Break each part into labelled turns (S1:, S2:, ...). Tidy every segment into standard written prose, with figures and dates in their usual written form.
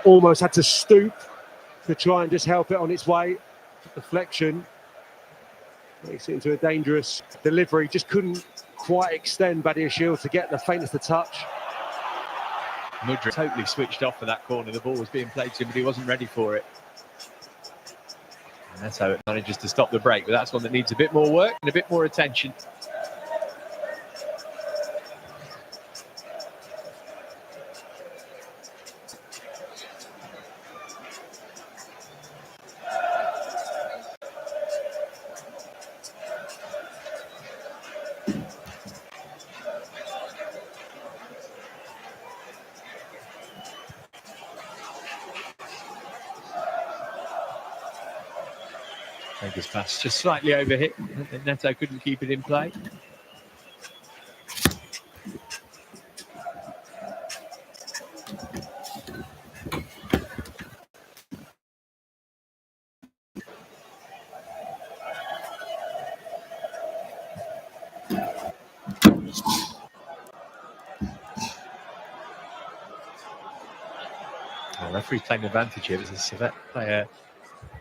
S1: almost had to stoop to try and just help it on its way. Deflection makes it into a dangerous delivery. Just couldn't quite extend Badiashile to get the faintest of touch.
S2: Mudryk totally switched off for that corner. The ball was being played to him, but he wasn't ready for it. And that's how it manages to stop the break. But that's one that needs a bit more work and a bit more attention. Vega's pass just slightly overhit. Neto couldn't keep it in play. The referee's playing advantage here. There's a Servette player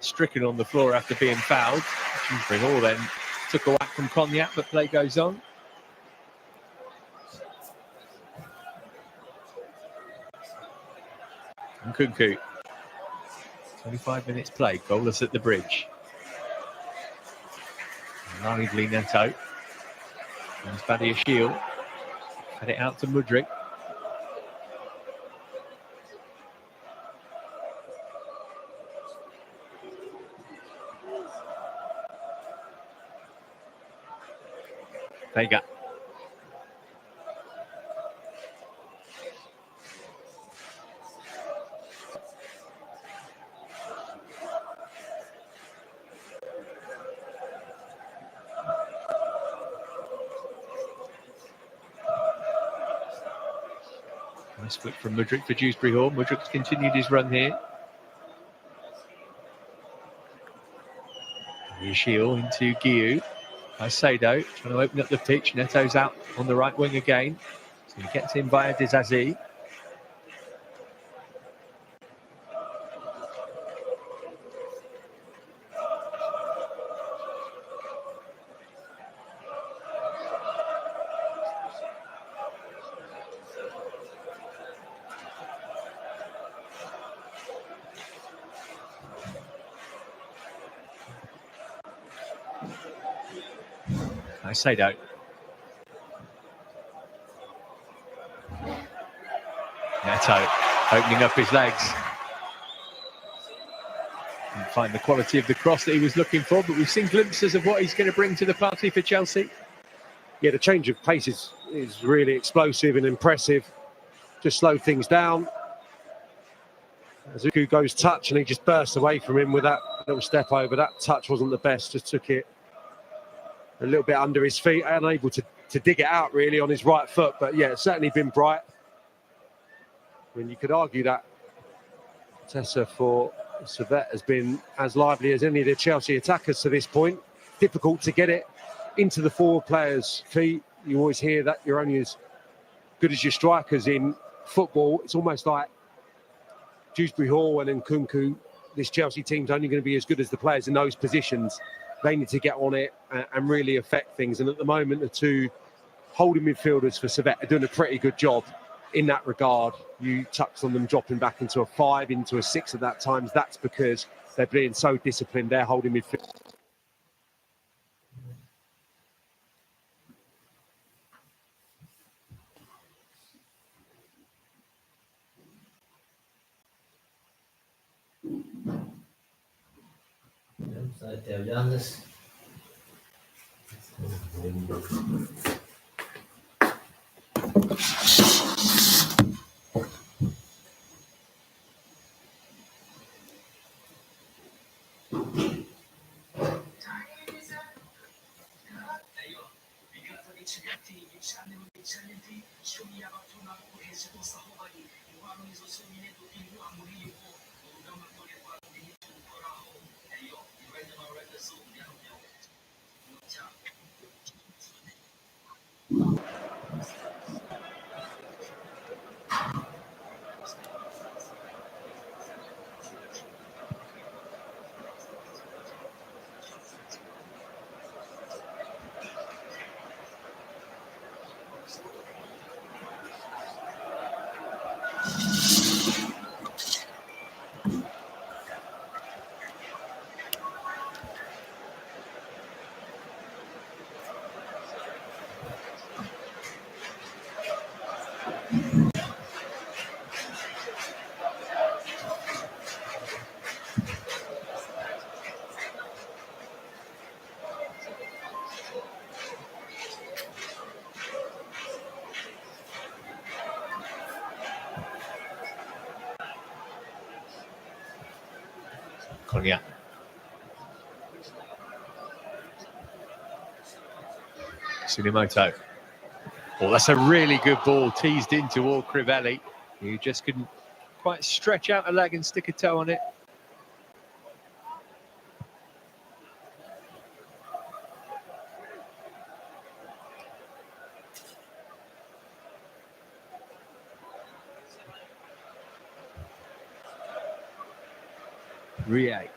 S2: stricken on the floor after being fouled. Dewsbury Hall then took a whack from Cognac, but play goes on. And Kunku. 25 minutes played, goalless at the bridge. Lively Neto. And Badiashile. Had it out to Mudryk. Vega. Nice flick from Mudryk for Dewsbury Hall. Mudryk's continued his run here. Badiashile into Guiu. Sado trying to open up the pitch. Neto's out on the right wing again. So he gets in via Dizazi. Sado. Neto opening up his legs. Didn't find the quality of the cross that he was looking for, but we've seen glimpses of what he's going to bring to the party for Chelsea.
S1: Yeah, the change of pace is really explosive and impressive. Just slowed things down. Zuku goes touch and he just bursts away from him with that little step over. That touch wasn't the best, just took it a little bit under his feet, unable to dig it out really on his right foot. But yeah, it's certainly been bright. When you could argue that Tessa for Servette has been as lively as any of the Chelsea attackers to this point. Difficult to get it into the forward players' feet. You always hear that you're only as good as your strikers in football. It's almost like Dewsbury Hall and then Kunku. This Chelsea team's only going to be as good as the players in those positions. They need to get on it and really affect things. And at the moment, the two holding midfielders for Servette are doing a pretty good job in that regard. You touched on them dropping back into a 5, into a 6 at that times. That's because they're being so disciplined. They're holding midfield.
S3: Seid ihr Johannes?
S2: Konya. Tsunimoto. Oh, that's a really good ball, teased in toward Crivelli. You just couldn't quite stretch out a leg and stick a toe on it. Rie.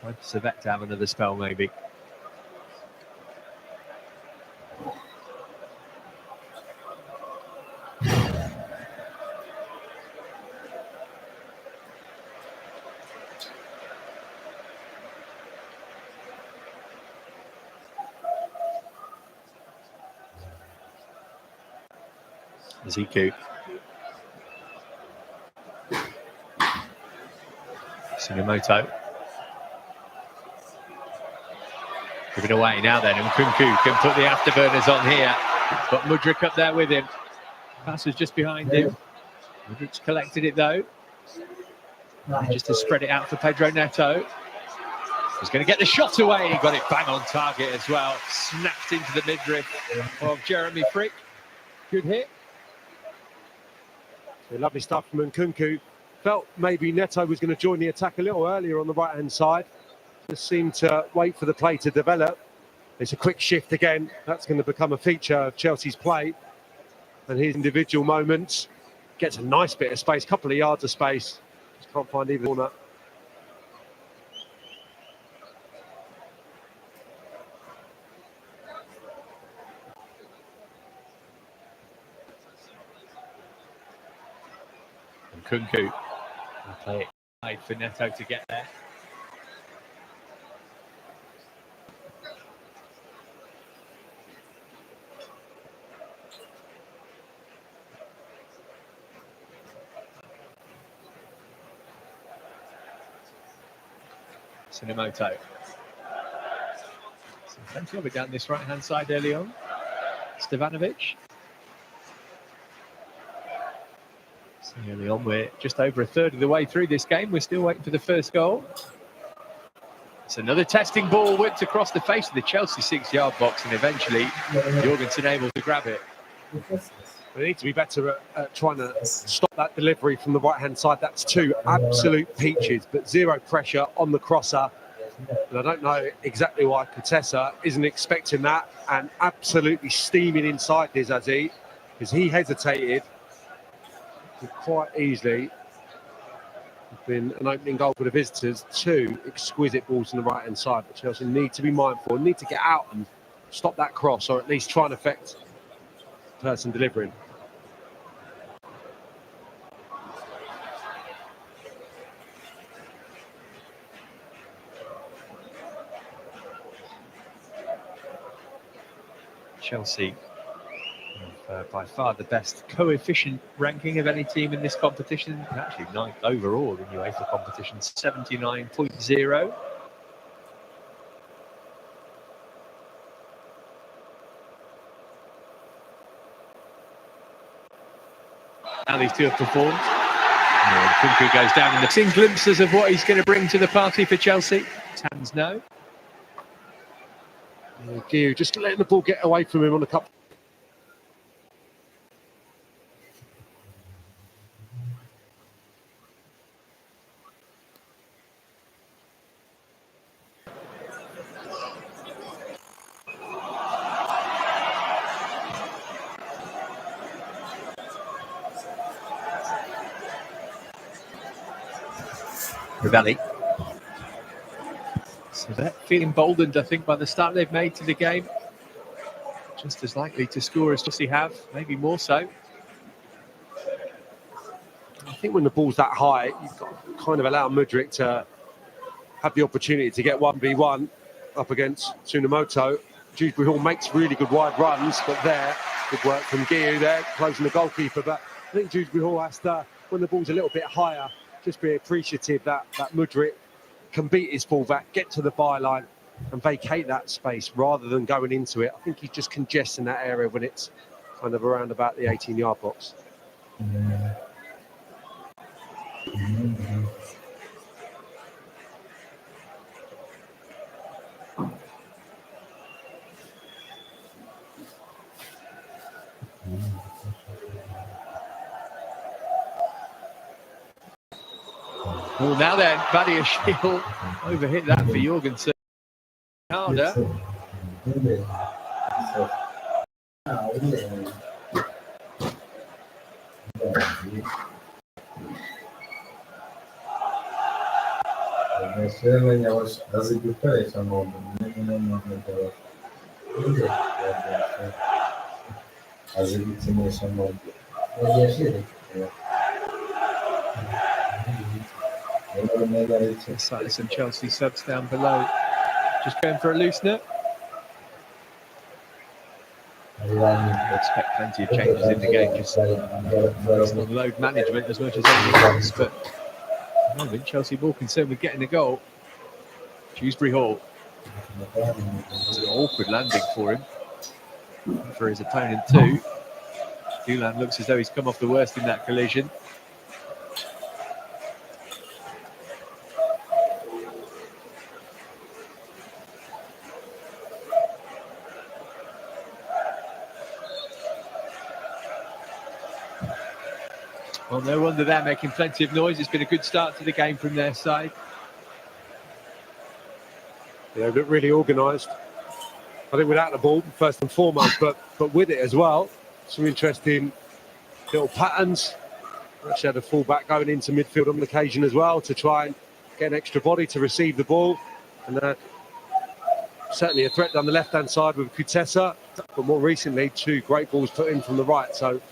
S2: Time for Servette to have another spell, maybe. Ziku. Tsunimoto. Giving away now then, and Kunku can put the afterburners on here. But Mudryk up there with him. Pass was just behind him. Mudryk's collected it though. Just to spread it out for Pedro Neto. He's going to get the shot away. He got it bang on target as well. Snapped into the midriff of Jeremy Frick. Good hit.
S1: Lovely stuff from Nkunku. Felt maybe Neto was going to join the attack a little earlier on the right-hand side. Just seemed to wait for the play to develop. It's a quick shift again. That's going to become a feature of Chelsea's play. And his individual moments. Gets a nice bit of space, couple of yards of space. Just can't find either corner.
S2: Kunku play it wide for Neto to get there. Tsunimoto. Plenty of it down this right-hand side early on. Stevanovic. Early on, we're just over a third of the way through this game. We're still waiting for the first goal. It's another testing ball whipped across the face of the Chelsea 6-yard box, and eventually Jorgensen able to grab it.
S1: We need to be better at trying to stop that delivery from the right-hand side. That's two absolute peaches, but zero pressure on the crosser. And I don't know exactly why Kutesa isn't expecting that, and absolutely steaming inside Dizazi, because he hesitated. Quite easily been an opening goal for the visitors. Two exquisite balls on the right hand side, but Chelsea need to be mindful, need to get out and stop that cross, or at least try and affect the person delivering.
S2: Chelsea by far the best coefficient ranking of any team in this competition. Actually, 9th overall in UEFA competition, 79.0. How these two have performed. Kunku goes down in the seeing glimpses of what he's going to bring to the party for Chelsea. Tans no.
S1: Gio just letting the ball get away from him on a couple.
S2: Crivelli. So they're feeling emboldened, I think, by the start they've made to the game. Just as likely to score as Chelsea have, maybe more so.
S1: I think when the ball's that high, you've got to kind of allow Mudryk to have the opportunity to get 1v1 up against Tsunimoto. Dewsbury Hall makes really good wide runs, but there, good work from Guillou there, closing the goalkeeper. But I think Dewsbury Hall has to, when the ball's a little bit higher, just be appreciative that Mudryk can beat his fullback, get to the byline and vacate that space rather than going into it. I think he's just congesting that area when it's kind of around about the 18-yard box.
S2: Well, now then, Badiashile overhit that for Jorgensen. Harder. Slightly some Chelsea subs down below. Just going for a loosener. I expect plenty of changes in the game, just based on load management as much as anything else. But at the moment, Chelsea more concerned with getting a goal. Dewsbury Hall. It's an awkward landing for him, for his opponent too. Doolan looks as though he's come off the worst in that collision. Well, no wonder they're making plenty of noise. It's been a good start to the game from their side.
S1: Yeah, look really organised. I think without the ball, first and foremost, but with it as well. Some interesting little patterns. Actually had a fullback going into midfield on occasion as well to try and get an extra body to receive the ball. And certainly a threat down the left-hand side with Kutesa, but more recently, 2 great balls put in from the right. So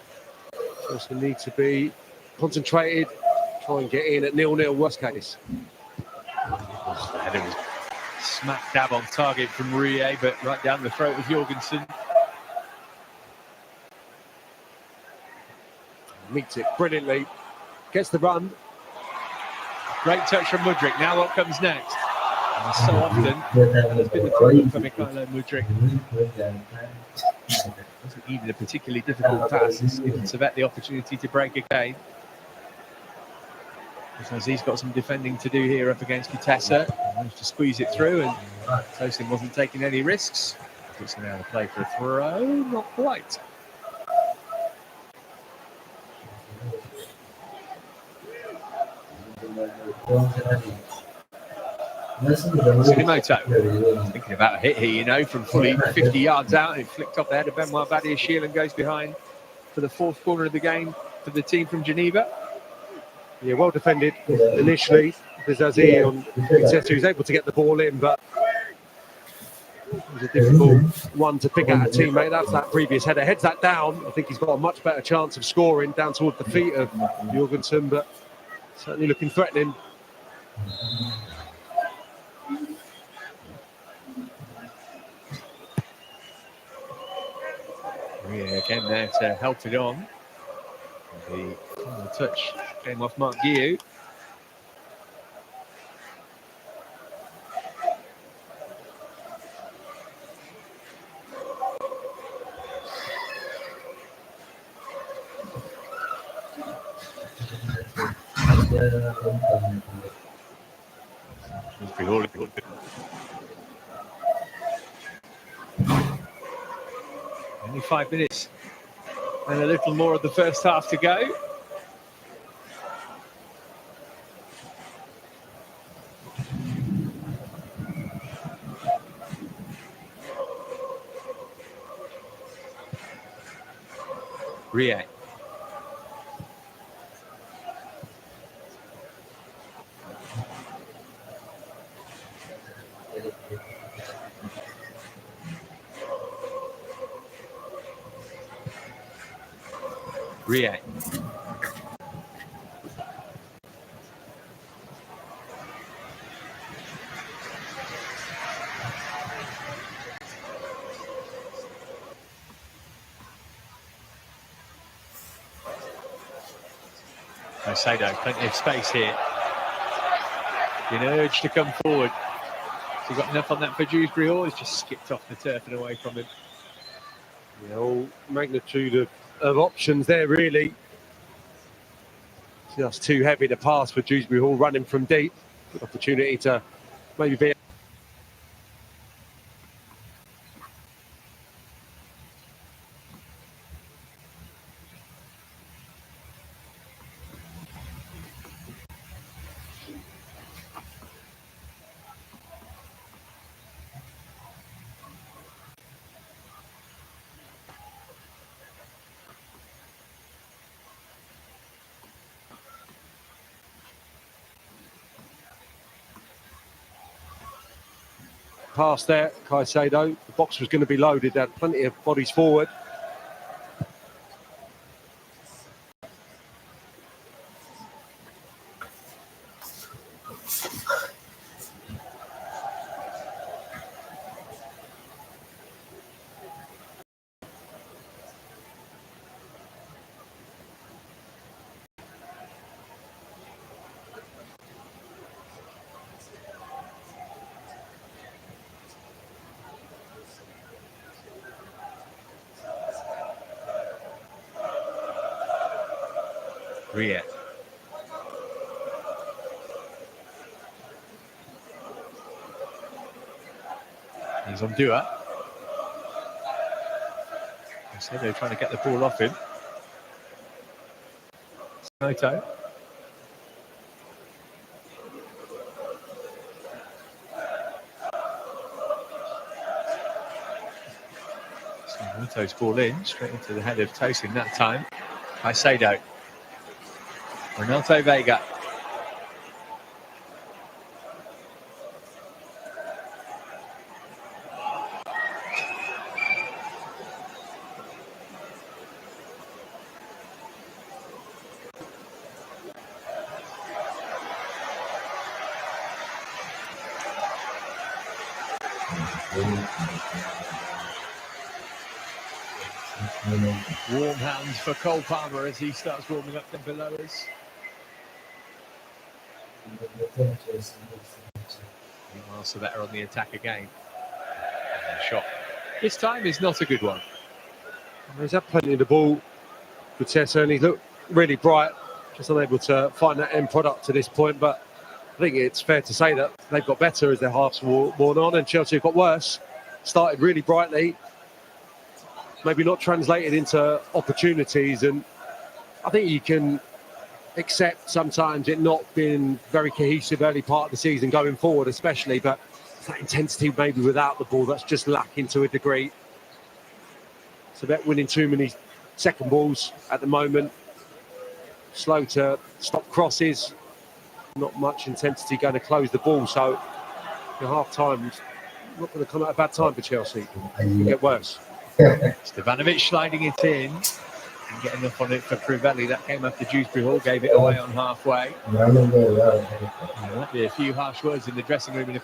S1: also need to be concentrated, try and get in at 0-0 worst case.
S2: The header was smack dab on target from Rie, but right down the throat of Jorgensen.
S1: Meets it brilliantly, gets the run.
S2: Great touch from Mudryk. Now what comes next? And so often, there's been the problem for Mikhailo Mudryk. It wasn't even a particularly difficult pass. It's given Servette the opportunity to break again. Because he's got some defending to do here up against Kutesa. Managed to squeeze it through, and Tosin wasn't taking any risks. It's now the play for a throw, not quite. Tsunemoto thinking about a hit here, you know, from fully 50 yards out. It flicked off the head of Benoit Badiashile and goes behind for the 4th corner of the game for the team from Geneva.
S1: Yeah, well defended initially. Bizazi on Kutesa, who's able to get the ball in, but it was a difficult one to pick out a teammate. That's that previous header. Heads that down. I think he's got a much better chance of scoring down toward the feet of Jorgensen, but certainly looking threatening.
S2: Yeah, again there to help it on. The final touch came off Mark Guillou. Only 5 minutes and a little more of the first half to go. Rie. Rie. Caicedo, plenty of space here. Been urged to come forward. Has he got enough on that for Dewsbury Hall? He's just skipped off the turf and away from him.
S1: Yeah, all magnitude of options there, really. Just too heavy to pass for Dewsbury Hall, running from deep. Good opportunity to maybe be. Pass there, Caicedo. The box was going to be loaded, had plenty of bodies forward.
S2: Ria. He's on Dua. Caicedo trying to get the ball off him. Soto. Soto's ball in, straight into the head of Tosin that time. Caicedo. Renato Vega. Warm hands for Cole Palmer as he starts warming up down below us. Meanwhile, Servette on the attack again. Shot. This time is not a good one.
S1: He's had plenty of the ball, Gutierrez, and he's looked really bright, just unable to find that end product to this point. But I think it's fair to say that they've got better as their halves worn on, and Chelsea have got worse. Started really brightly, maybe not translated into opportunities, and I think you can accept sometimes it not being very cohesive early part of the season going forward especially, but that intensity maybe without the ball that's just lacking to a degree. So they're winning too many second balls at the moment, slow to stop crosses, not much intensity going to close the ball, so your half time's not going to come at a bad time for Chelsea. It'll get worse.
S2: Stevanovic sliding it in and getting enough on it for Crivelli. That came after Dewsbury Hall gave it away on halfway. There might be a few harsh words in the dressing room.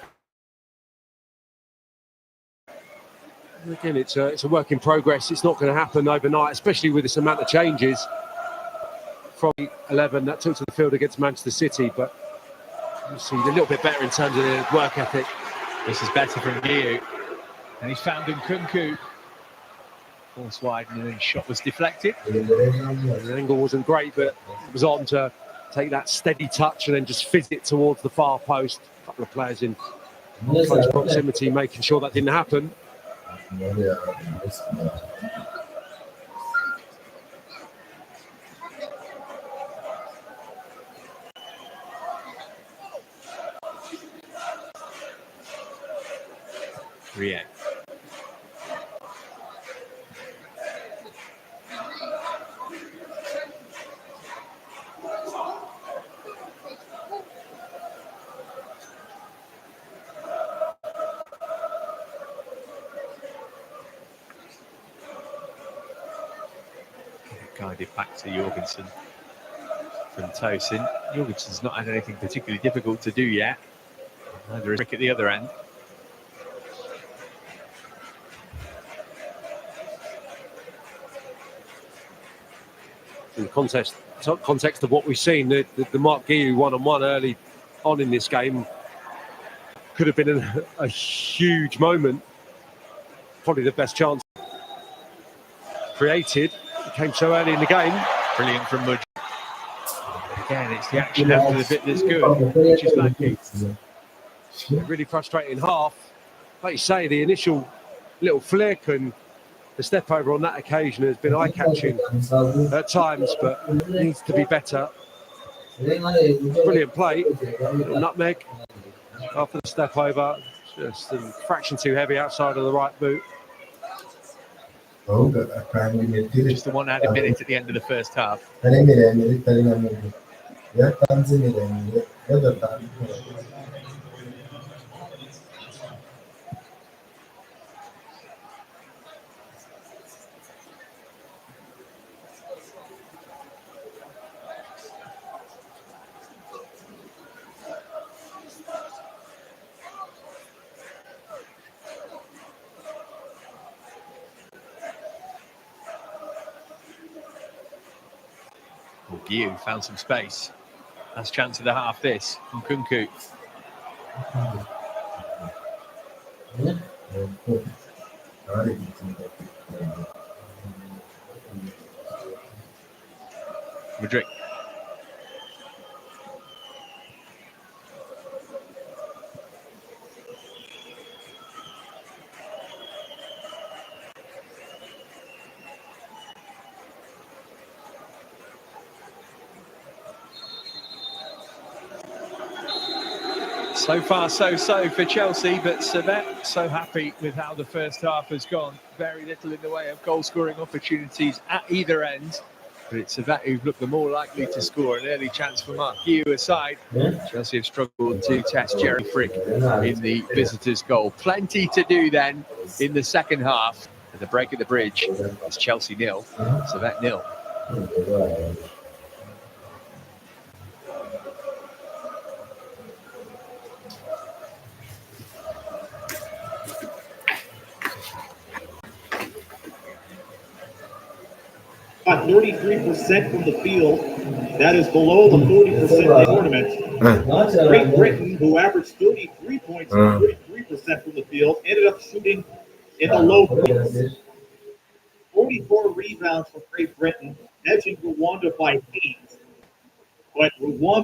S1: Again, it's a work in progress. It's not going to happen overnight, especially with this amount of changes from 11 that took to the field against Manchester City. But you see a little bit better in terms of the work ethic.
S2: This is better from Liu, and he's found Nkunku. Force wide, and then shot was deflected.
S1: The angle wasn't great, but it was on to take that steady touch and then just fizz it towards the far post. A couple of players in close proximity making sure that didn't happen.
S2: Ria. Guided back to Jorgensen from Tosin. Jorgensen's not had anything particularly difficult to do yet. Neither is Rick at the other end.
S1: in the context of what we've seen, the Mark Guiu one-on-one early on in this game could have been a huge moment. Probably the best chance created. It came so early in the game.
S2: Brilliant from Mudge. Again, it's the action after the bit that's good, which is lucky.
S1: Really frustrating half. Like you say, the initial little flick and the step over on that occasion has been eye-catching at times, but needs to be better. Brilliant play. Little nutmeg after the step over. Just a fraction too heavy outside of the right boot.
S2: Just the one added minute at the end of the first half. Guiu found some space. Last chance of the half this from Kunku. Madrid. So far, so for Chelsea, but Servette so happy with how the first half has gone. Very little in the way of goal-scoring opportunities at either end, but it's Servette who've looked the more likely to score. An early chance for Mark Guiu aside. Chelsea have struggled to test Jerry Frick in the visitors' goal. Plenty to do then in the second half. At the break of the bridge, it's Chelsea 0, Servette 0.
S4: Got 33% from the field. That is below the 40% tournament. Great Britain, who averaged 33 points and 33% from the field, ended up shooting in the low 40s. 44 rebounds for Great Britain, edging Rwanda by 8. But Rwanda